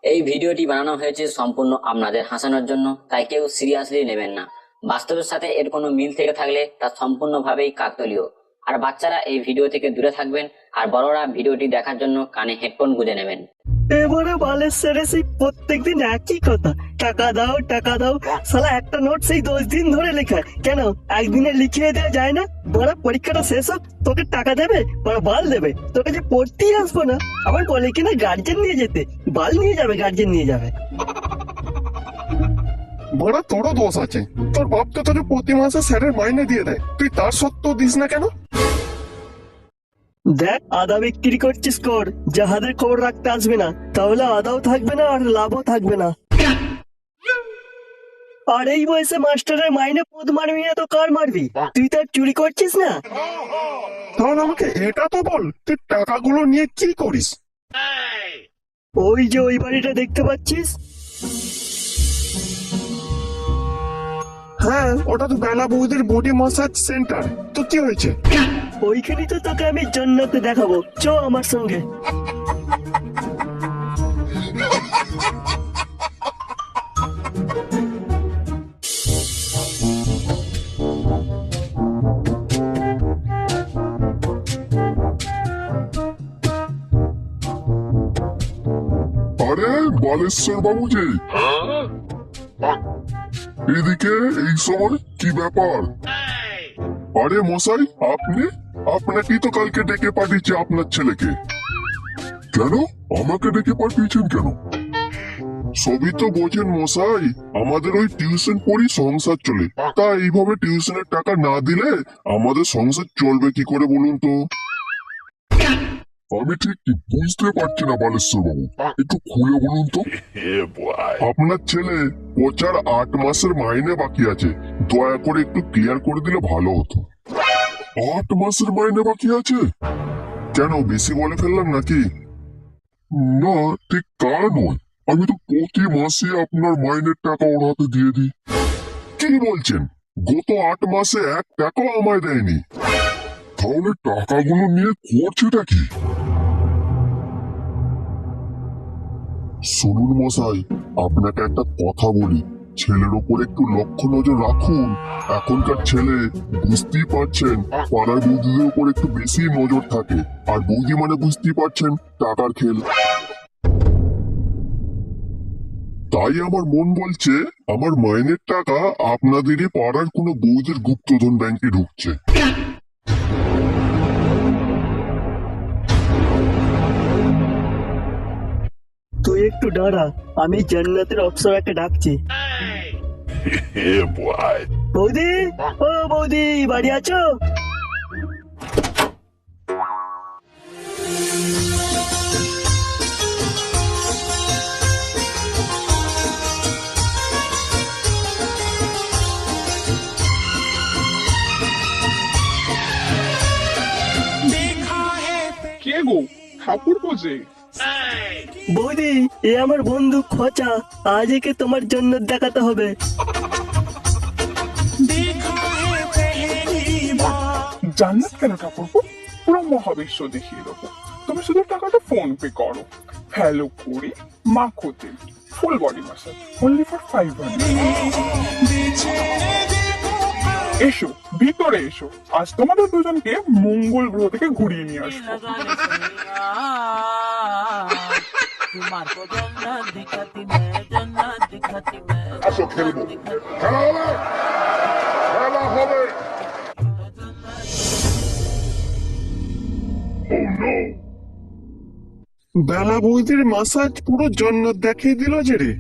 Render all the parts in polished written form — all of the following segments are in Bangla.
এই ভিডিওটি বানানো হয়েছে সম্পূর্ণ আপনাদের হাসানোর জন্য, তাই কেউ সিরিয়াসলি নেবেন না। বাস্তবের সাথে এর কোনো মিল থেকে থাকলে তা সম্পূর্ণভাবেই কাকতালীয়। আর বাচ্চারা এই ভিডিও থেকে দূরে থাকবেন, আর বড়রা ভিডিওটি দেখার জন্য কানে হেডফোন গুঁজে নেবেন। এবারে বালেশ্বরে সেই প্রত্যেকদিন একই কথা, টাকা দাও টাকা দাও। শালা একটা নোট সেই 10 দিন ধরে লেখা, কেন একদিনে লিখিয়ে দেওয়া যায় না? বড় পরীক্ষাটা শেষ হোক, তোকে টাকা দেবে, বড় বাল দেবে। তোকে যে পড়তেই আসবো না, আবার বলে কিনা গার্জেন নিয়ে যেতে। বাল নিয়ে যাবে, গার্জেন নিয়ে যাবে। বড় তোরও দোষ আছে। তোর বাপ তো তোকে প্রতি মাসে স্যারের মাইনে দিয়ে দেয়, তুই তার সত্ত্বেও দিস না কেন? দেখ, আদা বিক্রি করছিস কর, যাহাদের খবর রাখতে আসবে না, তাহলে আদাও থাকবে না আর লাভও থাকবে না। আর এই বয়সে মাস্টারের মাইনে পোদ মারবি না তো কার মারবি? তুই তো আর চুরি করছিস না। তাহলে আমাকে এটা তো বল, তুই টাকাগুলো নিয়ে কি করিস? ওই যে ওই বাড়িটা দেখতে পাচ্ছিস, হ্যাঁ, ওটা তো বেলা বৌদির বডি মাসাজ সেন্টার। তো কি হয়েছে? ওইখানে তো তোকে আমি জান্নাতে দেখাবো, চ আমার সঙ্গে। আরে বালেশ্বর বাবু যে এদিকে এই সময় কি ব্যাপার? আরে মশাই, আপনি আপনাকেই তো কালকে ডেকে পাঠিয়েছি আপনার ছেলেকে। কেন আমাকে ডেকে পাঠিয়েছেন কেন? সবই তো বোঝেন মশাই, আমাদের ওই টিউশন পড়ি সংসার চলে। তা এইভাবে টিউশনের টাকা না দিলে আমাদের সংসার চলবে কি করে বলুন তো? আমি ঠিক বুঝতে পারছি না বালেশ্বর বাবু, একটু খুলে বলুন তো। আপনার ছেলে পচার 8 মাসের মাইনে বাকি আছে, দয়া করে একটু ক্লিয়ার করে দিলে ভালো হতো। 8 মাসের মাইনে বাকি আছে? কেন বেশি বলে ফেললাম নাকি? না, ঠিক তা নয়। আমি তো প্রতি মাসে আপনার মাইনের টাকা ওর হাতে দিয়ে দিই। কি বলছেন? গত 8 মাসে 1 টাকাও আমায় দেয়নি? তাহলে টাকাগুলো নিয়ে করছেটা কি? শুনুন মশাই, আপনাকে একটা কথা বলি, ছেলের ওপর একটু লক্ষ্য নজর রাখুন। এখনকার ছেলে বুঝতেই পারছেন, পাড়ার বৌদিদের উপর একটু বেশি নজর থাকে, আর বৌদি মানে বুঝতেই পারছেন টাকার খেল। তাই আমার মন বলছে আমার মাইনের টাকা আপনাদেরই পাড়ার কোনো বৌদির গুপ্তধন ব্যাংকে ঢুকছে। তুই একটু দাঁড়া, আমি জান্নাতের অপ্সরাকে ডাকছি। বৌদি, ও বৌদি, বাড়ি আছো? কে গো, ঠাকুর বোঝে? বৌদি, এ আমার বন্ধু খোঁচা, আজ একে তোমার জান্নাত দেখাতে হবে। জান্নাত কেন ঠাকুর? পুরো মহাবিশ্ব দেখিয়ে দেবো। তুমি শুধু টাকাটা ফোন পে করো, হ্যালো করে মাখো তেল, full body massage, only for 500। এসো ভিতরে এসো, আজ তোমাদের দুজনকে মঙ্গল গ্রহ থেকে ঘুরিয়ে নিয়ে আসবো। तुम्हार को जन्नत दिखाती मैं, जन्नत दिखाती मैं। আসো খেলবো, খেলা হবে, খেলা হবে। Oh no! বেলা বৌদির মাসাজ পুরো জান্নাত দেখিয়ে দিল যে রে।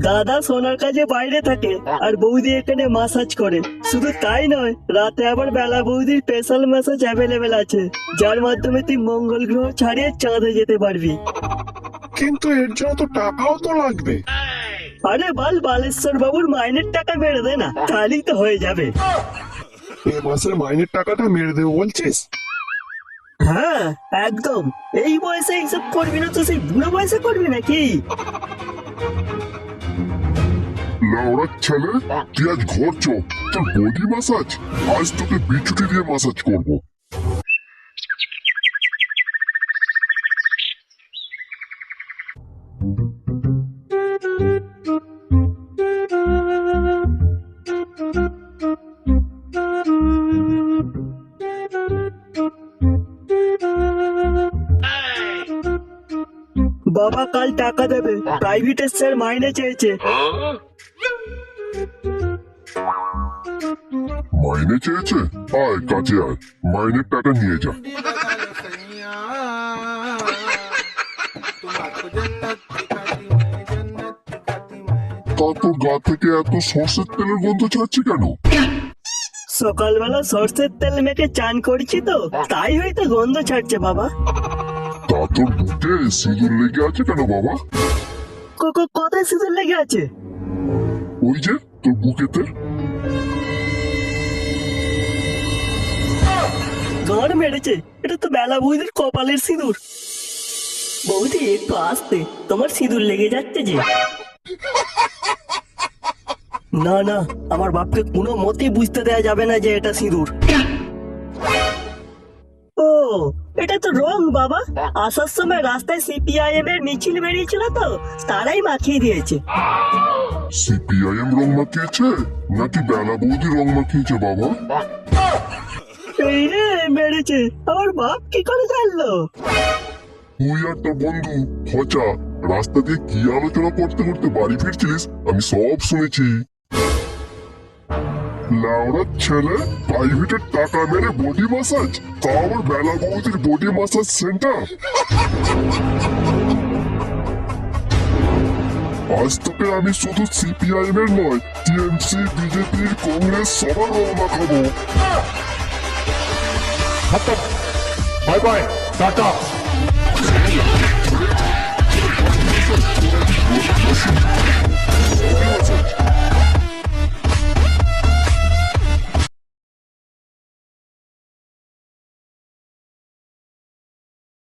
দাদা সোনার কাজে বাইরে থাকে, আর বৌদি এখানে মাসাজ করে। শুধু তাই নয়, রাতে আবার বেলা বৌদির স্পেশাল ম্যাসাজ অ্যাভেলেবেল আছে, যার মাধ্যমে তুই মঙ্গল গ্রহ ছাড়িয়ে চাঁদে যেতে পারবি। কিন্তু এর জন্য তো টাকাও তো লাগবে। আরে বাল, বালেশ্বর বাবুর মাইনের টাকা বেড়ে দে না, তাহলেই তো হয়ে যাবে। এ মাসের মাইনের টাকাটা মেরে দেবো বলছিস? হ্যাঁ একদম। এই বয়সে এইসব করবি না তো সেই বুড়ো বয়সে করবি নাকি? লাউড়া ছেলে, তুই আজ ঘর চ, তোর বডি মাসাজ আজ তোকে বিছুটি দিয়ে মাসাজ করবো। বাবা কাল টাকা দেবে, প্রাইভেটের স্যার মাইনে চেয়েছে। মাইনে চেয়েছে? আয় কাছে আয়, মাইনের টাকা নিয়ে যা। तुमको जन्नत दिखाती मैं जन्नत दिखाती मैं তা তোর গা থেকে এত সর্ষের তেলের গন্ধ ছাড়ছে কেন? সকালবেলা সর্ষের তেল মেখে চান করছি তো, তাই হয়তো গন্ধ ছাড়ছে বাবা। তা তোর বুকে সিঁদুর লেগে আছে কেন বাবা? কোথায় সিঁদুর লেগে আছে? ওই যে তোর বুকেতে। গান মেরেছে, এটা তো বেলা বৌদির কপালের সিঁদুর। বৌদি একটু আসতে, তোমার সিঁদুর লেগে যাচ্ছে যে। না না, আমার বাপকে কোনো মতেই বুঝতে দেয়া যাবে না যে এটা সিঁদুর। ও, এটা তো রং বাবা। আসার সময় রাস্তায় সিপিআইএম এর মিছিল বেরিয়েছিল তো, তারাই মাখিয়ে দিয়েছে। সিপিআইএম রং মাখিয়েছে নাকি বেলা বৌদি রং মাখিয়েছে বাবা? এই রে মেরেছে, আমার বাপ কি করে জানলো? তুই আর তোর বন্ধু খচা রাস্তা দিয়ে কি আলোচনা করতে করতে বাড়ি ফিরছিলিস, আমি সব শুনেছি। লাউড়ার ছেলে প্রাইভেটের টাকা মেরে বডি মাসাজ, তাও আবার বেলা বৌদির বডি মাসাজ সেন্টার। আজ তোকে আমি শুধু সিপিআইএম এর নয়, টিএমসি, বিজেপির, কংগ্রেস সবার রং মাখাবো। Bye bye, tata.